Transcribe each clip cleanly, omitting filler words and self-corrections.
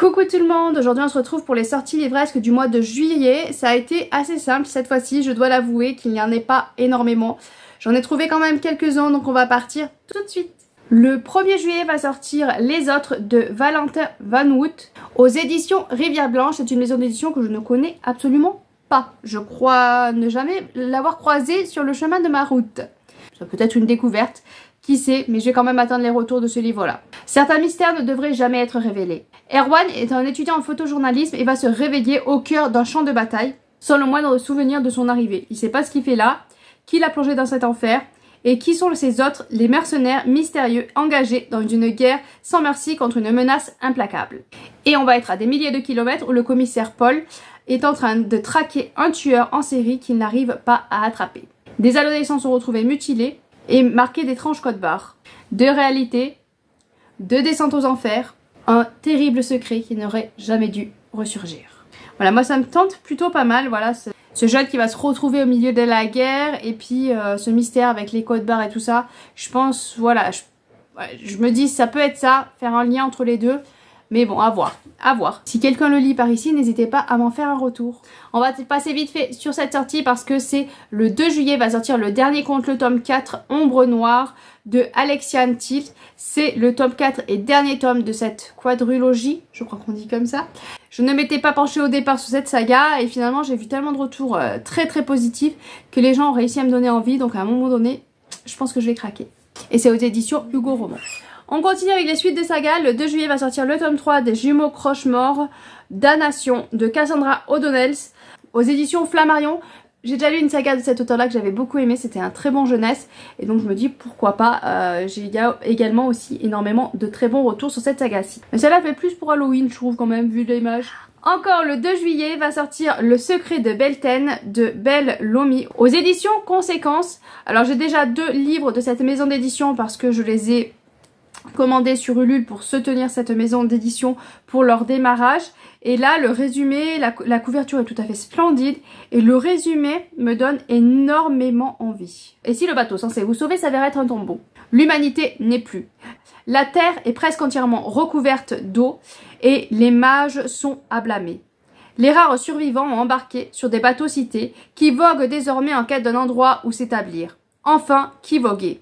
Coucou tout le monde, aujourd'hui on se retrouve pour les sorties livresques du mois de juillet. Ça a été assez simple cette fois-ci, je dois l'avouer qu'il n'y en ait pas énormément. J'en ai trouvé quand même quelques-uns donc on va partir tout de suite. Le 1er juillet va sortir Les Autres de Valentin Van Wout aux éditions Rivière Blanche. C'est une maison d'édition que je ne connais absolument pas. Je crois ne jamais l'avoir croisée sur le chemin de ma route. C'est peut-être une découverte. Qui sait, mais je vais quand même attendre les retours de ce livre-là. Certains mystères ne devraient jamais être révélés. Erwan est un étudiant en photojournalisme et va se réveiller au cœur d'un champ de bataille, sans le moindre souvenir de son arrivée. Il ne sait pas ce qu'il fait là, qui l'a plongé dans cet enfer, et qui sont ces autres, les mercenaires mystérieux engagés dans une guerre sans merci contre une menace implacable. Et on va être à des milliers de kilomètres où le commissaire Paul est en train de traquer un tueur en série qu'il n'arrive pas à attraper. Des adolescents sont retrouvés mutilés, et marqué d'étranges codes barres. De réalité, de descente aux enfers, un terrible secret qui n'aurait jamais dû ressurgir. Voilà, moi ça me tente plutôt pas mal, voilà, ce jeune qui va se retrouver au milieu de la guerre, et puis ce mystère avec les codes barres et tout ça, je pense, voilà, je me dis ça peut être ça, faire un lien entre les deux, mais bon, à voir, à voir. Si quelqu'un le lit par ici, n'hésitez pas à m'en faire un retour. On va passer vite fait sur cette sortie parce que c'est le 2 juillet va sortir le dernier conte, le tome 4, Ombre Noire de Alexiane Tilt. C'est le tome 4 et dernier tome de cette quadrilogie, je crois qu'on dit comme ça. Je ne m'étais pas penchée au départ sur cette saga et finalement j'ai vu tellement de retours très positifs que les gens ont réussi à me donner envie, donc à un moment donné, je pense que je vais craquer. Et c'est aux éditions Hugo Roman. On continue avec les suites des sagas. Le 2 juillet va sortir le tome 3 des Jumeaux Croche-Mort, Damnation de Cassandra O'Donnell aux éditions Flammarion. J'ai déjà lu une saga de cet auteur-là que j'avais beaucoup aimé, c'était un très bon jeunesse. Et donc je me dis pourquoi pas, j'ai également aussi énormément de très bons retours sur cette saga-ci. Mais celle-là fait plus pour Halloween, je trouve quand même, vu l'image. Encore le 2 juillet va sortir Le Secret de Belten de Belle Lomi aux éditions Conséquences. Alors j'ai déjà 2 livres de cette maison d'édition parce que je les ai commandé sur Ulule pour soutenir cette maison d'édition pour leur démarrage. Et là, le résumé, la couverture est tout à fait splendide et le résumé me donne énormément envie. Et si le bateau censé vous sauver s'avère être un tombeau? L'humanité n'est plus. La terre est presque entièrement recouverte d'eau et les mages sont à blâmer. Les rares survivants ont embarqué sur des bateaux cités qui voguent désormais en quête d'un endroit où s'établir. Enfin, qui voguait?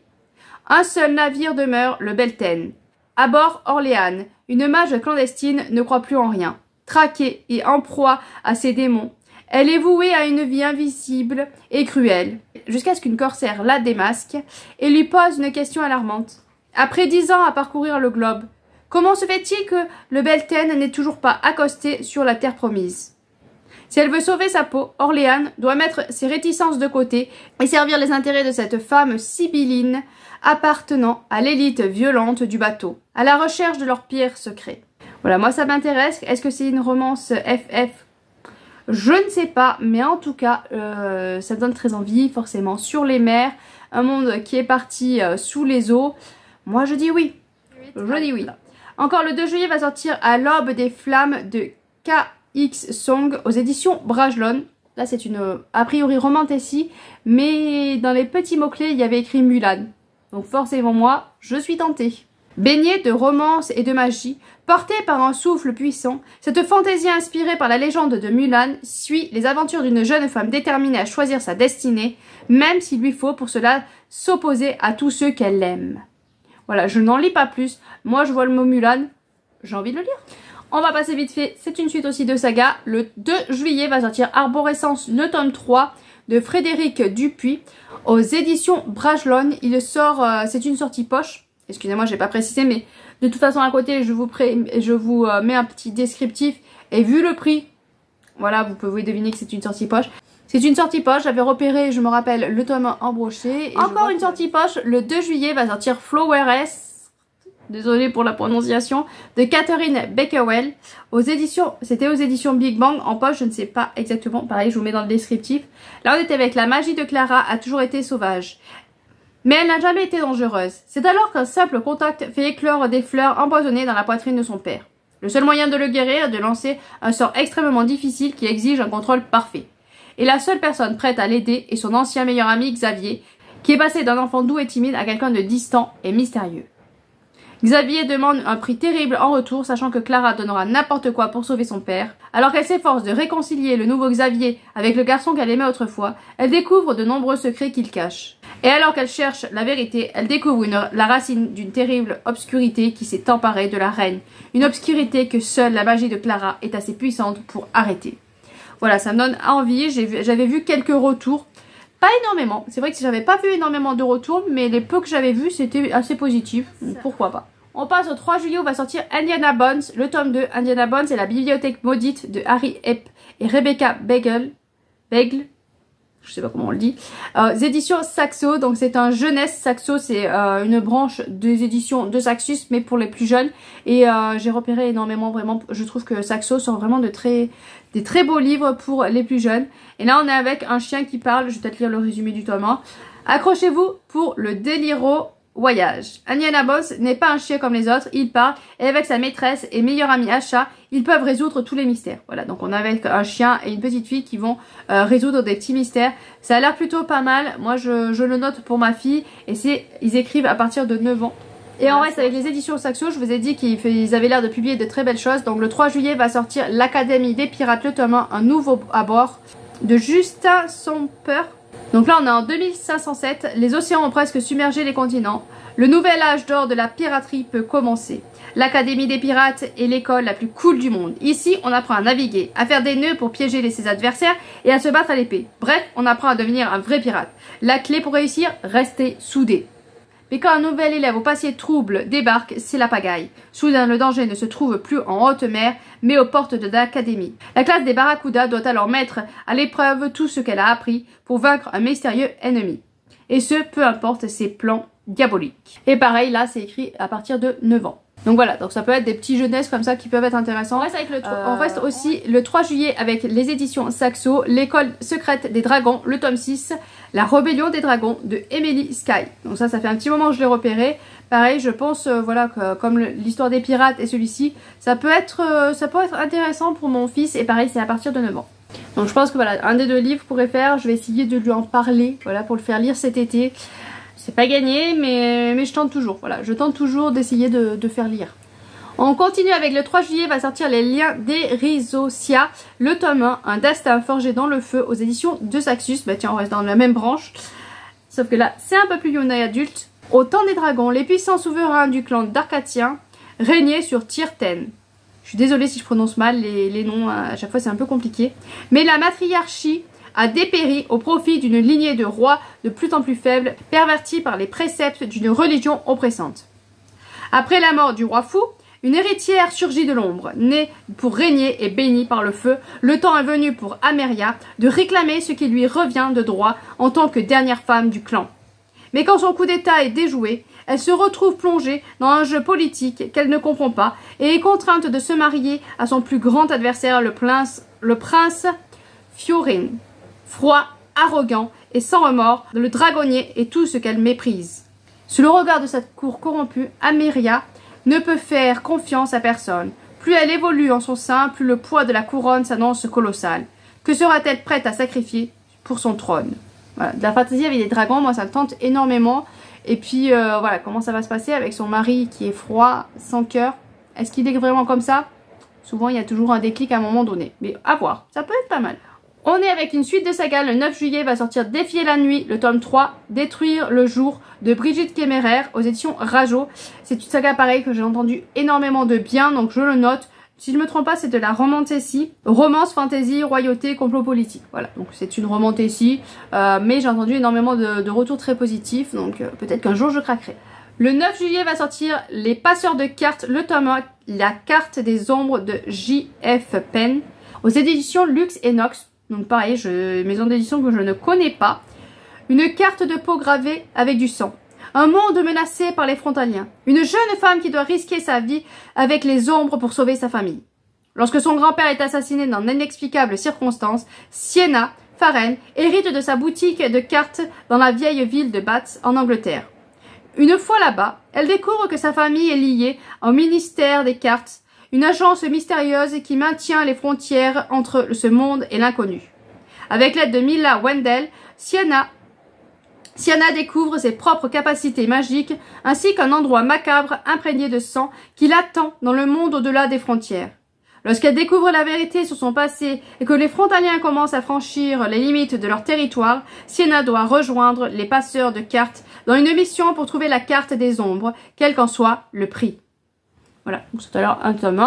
Un seul navire demeure, le Belten. À bord, Orléans, une mage clandestine ne croit plus en rien. Traquée et en proie à ses démons, elle est vouée à une vie invisible et cruelle, jusqu'à ce qu'une corsaire la démasque et lui pose une question alarmante. Après 10 ans à parcourir le globe, comment se fait-il que le Belten n'ait toujours pas accosté sur la terre promise? Si elle veut sauver sa peau, Orléans doit mettre ses réticences de côté et servir les intérêts de cette femme sibylline appartenant à l'élite violente du bateau, à la recherche de leurs pires secrets. Voilà, moi ça m'intéresse. Est-ce que c'est une romance FF? Je ne sais pas, mais en tout cas, ça me donne très envie, forcément. Sur les mers, un monde qui est parti sous les eaux. Moi je dis oui. Je dis oui. Encore le 2 juillet va sortir À l'aube des flammes de KX Song aux éditions Brajlon. Là c'est une, a priori, romantécie, mais dans les petits mots-clés, il y avait écrit Mulan. Donc forcément moi, je suis tentée. Baignée de romance et de magie, portée par un souffle puissant, cette fantaisie inspirée par la légende de Mulan suit les aventures d'une jeune femme déterminée à choisir sa destinée, même s'il lui faut pour cela s'opposer à tous ceux qu'elle aime. Voilà, je n'en lis pas plus. Moi je vois le mot Mulan, j'ai envie de le lire. On va passer vite fait, c'est une suite aussi de saga. Le 2 juillet va sortir Arborescence, le tome 3 de Frédéric Dupuis aux éditions Brajlon. Il sort, c'est une sortie poche. Excusez-moi, j'ai pas précisé, mais de toute façon à côté, je vous mets un petit descriptif. Et vu le prix, voilà, vous pouvez deviner que c'est une sortie poche. C'est une sortie poche, j'avais repéré, je me rappelle, le tome 1 en brochet. Encore une sortie poche, le 2 juillet va sortir Floweress, désolée pour la prononciation, de Catherine Becquerel aux éditions, c'était aux éditions Big Bang. En poche, je ne sais pas exactement, pareil, je vous mets dans le descriptif. Là, on était avec La magie de Clara a toujours été sauvage. Mais elle n'a jamais été dangereuse. C'est alors qu'un simple contact fait éclore des fleurs empoisonnées dans la poitrine de son père. Le seul moyen de le guérir est de lancer un sort extrêmement difficile qui exige un contrôle parfait. Et la seule personne prête à l'aider est son ancien meilleur ami Xavier, qui est passé d'un enfant doux et timide à quelqu'un de distant et mystérieux. Xavier demande un prix terrible en retour, sachant que Clara donnera n'importe quoi pour sauver son père. Alors qu'elle s'efforce de réconcilier le nouveau Xavier avec le garçon qu'elle aimait autrefois, elle découvre de nombreux secrets qu'il cache. Et alors qu'elle cherche la vérité, elle découvre la racine d'une terrible obscurité qui s'est emparée de la reine. Une obscurité que seule la magie de Clara est assez puissante pour arrêter. Voilà, ça me donne envie. J'avais vu quelques retours. Pas énormément. C'est vrai que j'avais pas vu énormément de retours, mais les peu que j'avais vus, c'était assez positif. Donc pourquoi pas. On passe au 3 juillet où va sortir Indiana Bones, le tome 2. Indiana Bones et la bibliothèque maudite de Harry Epp et Rebecca Begle. Je sais pas comment on le dit. Éditions Saxo, donc c'est un jeunesse. Saxo, c'est une branche des éditions de Saxus, mais pour les plus jeunes. Et j'ai repéré énormément, vraiment, je trouve que Saxo sort vraiment des très beaux livres pour les plus jeunes. Et là, on est avec un chien qui parle. Je vais peut-être lire le résumé du tome 1. Accrochez-vous pour le déliro voyage. Indiana Bones n'est pas un chien comme les autres, il parle et avec sa maîtresse et meilleure amie Asha, ils peuvent résoudre tous les mystères. Voilà, donc on est avec un chien et une petite fille qui vont résoudre des petits mystères. Ça a l'air plutôt pas mal, moi je le note pour ma fille et ils écrivent à partir de 9 ans. Et on reste avec les éditions Saxo, je vous ai dit qu'ils avaient l'air de publier de très belles choses. Donc le 3 juillet va sortir l'Académie des Pirates, le tome 1, un nouveau à bord de Justin Somper. Donc là on est en 2507, les océans ont presque submergé les continents. Le nouvel âge d'or de la piraterie peut commencer. L'Académie des Pirates est l'école la plus cool du monde. Ici on apprend à naviguer, à faire des nœuds pour piéger ses adversaires et à se battre à l'épée. Bref, on apprend à devenir un vrai pirate. La clé pour réussir, rester soudé. Mais quand un nouvel élève au passé trouble débarque, c'est la pagaille. Soudain, le danger ne se trouve plus en haute mer, mais aux portes de l'académie. La classe des Barracuda doit alors mettre à l'épreuve tout ce qu'elle a appris pour vaincre un mystérieux ennemi. Et ce, peu importe ses plans diaboliques. Et pareil, là, c'est écrit à partir de 9 ans. Donc voilà, donc ça peut être des petits jeunesses comme ça qui peuvent être intéressants. On reste aussi le 3 juillet avec les éditions Saxo, l'école secrète des dragons, le tome 6, la rébellion des dragons de Emily Sky. Donc ça fait un petit moment que je l'ai repéré. Pareil, je pense voilà que comme l'histoire des pirates et celui-ci, ça peut être intéressant pour mon fils et pareil, c'est à partir de 9 ans. Donc je pense que voilà, un des deux livres pourrait faire, je vais essayer de lui en parler, voilà, pour le faire lire cet été. C'est pas gagné, mais je tente toujours. Voilà, je tente toujours d'essayer de faire lire. On continue avec le 3 juillet, va sortir Les Liens d'Erizosia, le tome 1, un destin forgé dans le feu aux éditions de Saxus. Bah tiens, on reste dans la même branche. Sauf que là, c'est un peu plus young adulte. Au temps des dragons, les puissants souverains du clan d'Arcatien régnaient sur Tirten. Je suis désolée si je prononce mal les noms, à chaque fois c'est un peu compliqué. Mais la matriarchie a dépéri au profit d'une lignée de rois de plus en plus faibles, pervertis par les préceptes d'une religion oppressante. Après la mort du roi fou, une héritière surgit de l'ombre, née pour régner et bénie par le feu. Le temps est venu pour Ameria de réclamer ce qui lui revient de droit en tant que dernière femme du clan. Mais quand son coup d'état est déjoué, elle se retrouve plongée dans un jeu politique qu'elle ne comprend pas et est contrainte de se marier à son plus grand adversaire, le prince Fiorin. Froid, arrogant et sans remords, le dragonnier est tout ce qu'elle méprise. Sous le regard de cette cour corrompue, Ameria ne peut faire confiance à personne. Plus elle évolue en son sein, plus le poids de la couronne s'annonce colossal. Que sera-t-elle prête à sacrifier pour son trône? Voilà, de la fantaisie avec des dragons, moi ça me tente énormément. Et puis voilà, comment ça va se passer avec son mari qui est froid, sans cœur. Est-ce qu'il est vraiment comme ça? Souvent il y a toujours un déclic à un moment donné. Mais à voir, ça peut être pas mal. On est avec une suite de sagas. Le 9 juillet va sortir Défier la nuit, le tome 3, Détruire le jour de Brigitte Kéméraire aux éditions Rajo. C'est une saga pareil que j'ai entendu énormément de bien, donc je le note. Si je ne me trompe pas, c'est de la romantécie, romance, fantasy, royauté, complot politique. Voilà, donc c'est une romantécie, mais j'ai entendu énormément de retours très positifs, donc peut-être qu'un jour je craquerai. Le 9 juillet va sortir Les Passeurs de cartes, le tome 1, La carte des ombres de J.F. Penn, aux éditions Lux et Nox. Donc pareil, maison d'édition que je ne connais pas. Une carte de peau gravée avec du sang. Un monde menacé par les frontaliens. Une jeune femme qui doit risquer sa vie avec les ombres pour sauver sa famille. Lorsque son grand-père est assassiné dans d'inexplicables circonstances, Sienna, Farren, hérite de sa boutique de cartes dans la vieille ville de Bath en Angleterre. Une fois là-bas, elle découvre que sa famille est liée au ministère des cartes, une agence mystérieuse qui maintient les frontières entre ce monde et l'inconnu. Avec l'aide de Mila Wendell, Sienna Sienna découvre ses propres capacités magiques, ainsi qu'un endroit macabre imprégné de sang qui l'attend dans le monde au-delà des frontières. Lorsqu'elle découvre la vérité sur son passé et que les frontaliers commencent à franchir les limites de leur territoire, Sienna doit rejoindre les passeurs de cartes dans une mission pour trouver la carte des ombres, quel qu'en soit le prix. Voilà, donc c'est alors un tome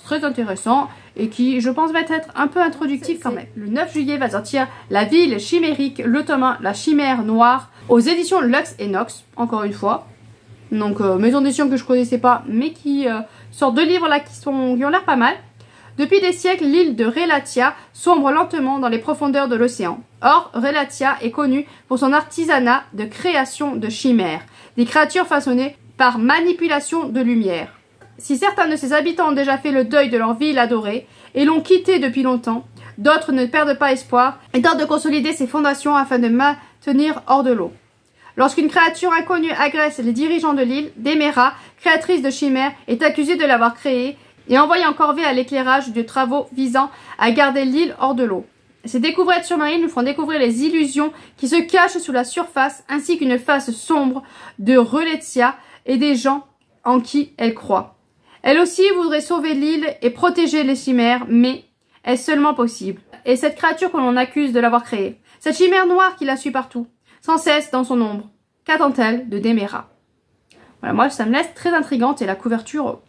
très intéressant et qui, je pense, va être un peu introductif quand même. Le 9 juillet va sortir La ville chimérique, le tome 1, La chimère noire, aux éditions Lux et Nox, encore une fois. Donc, maison d'édition que je connaissais pas, mais qui sortent 2 livres là qui ont l'air pas mal. Depuis des siècles, l'île de Relatia sombre lentement dans les profondeurs de l'océan. Or, Relatia est connue pour son artisanat de création de chimères, des créatures façonnées par manipulation de lumière. Si certains de ses habitants ont déjà fait le deuil de leur ville adorée et l'ont quittée depuis longtemps, d'autres ne perdent pas espoir et tentent de consolider ses fondations afin de maintenir hors de l'eau. Lorsqu'une créature inconnue agresse les dirigeants de l'île, Demera, créatrice de chimères, est accusée de l'avoir créée et envoyée en corvée à l'éclairage de travaux visant à garder l'île hors de l'eau. Ces découvertes surmarines nous font découvrir les illusions qui se cachent sous la surface ainsi qu'une face sombre de Relatia et des gens en qui elle croit. Elle aussi voudrait sauver l'île et protéger les chimères, mais est-ce seulement possible? Et cette créature que l'on accuse de l'avoir créée, cette chimère noire qui la suit partout, sans cesse dans son ombre, qu'attend-elle de Demera? Voilà, moi ça me laisse très intrigante et la couverture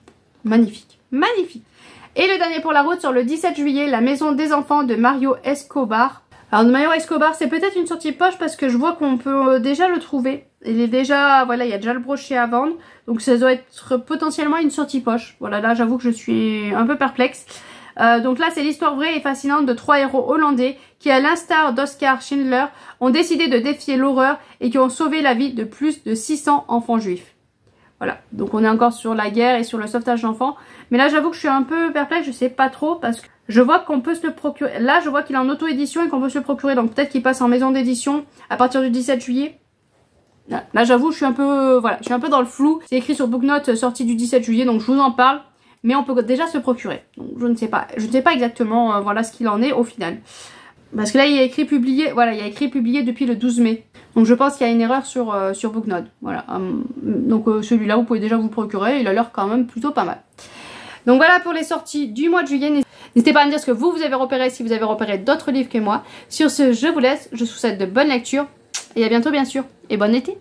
magnifique, magnifique. Et le dernier pour la route sur le 17 juillet, La maison des enfants de Mario Escobar. Alors Mario Escobar, c'est peut-être une sortie poche parce que je vois qu'on peut déjà le trouver. Il est déjà, voilà, il y a déjà le brochet à vendre. Donc ça doit être potentiellement une sortie poche. Voilà, là j'avoue que je suis un peu perplexe. Donc là c'est l'histoire vraie et fascinante de 3 héros hollandais qui, à l'instar d'Oskar Schindler, ont décidé de défier l'horreur et qui ont sauvé la vie de plus de 600 enfants juifs. Voilà, donc on est encore sur la guerre et sur le sauvetage d'enfants. Mais là j'avoue que je suis un peu perplexe, je sais pas trop parce que je vois qu'on peut se le procurer. Là je vois qu'il est en auto-édition et qu'on peut se le procurer. Donc peut-être qu'il passe en maison d'édition à partir du 17 juillet. Là j'avoue je suis un peu voilà, je suis un peu dans le flou. C'est écrit sur Booknote sortie du 17 juillet donc je vous en parle. Mais on peut déjà se procurer. Donc je ne sais pas. Je ne sais pas exactement voilà ce qu'il en est au final. Parce que là il y a écrit publié, voilà, il y a écrit publié depuis le 12 mai. Donc je pense qu'il y a une erreur sur Booknote. Voilà. Donc celui-là vous pouvez déjà vous procurer, il a l'air quand même plutôt pas mal. Donc voilà pour les sorties du mois de juillet. N'hésitez pas à me dire ce que vous avez repéré, si vous avez repéré d'autres livres que moi. Sur ce, je vous laisse, je vous souhaite de bonnes lectures. Et à bientôt bien sûr. Et bon été.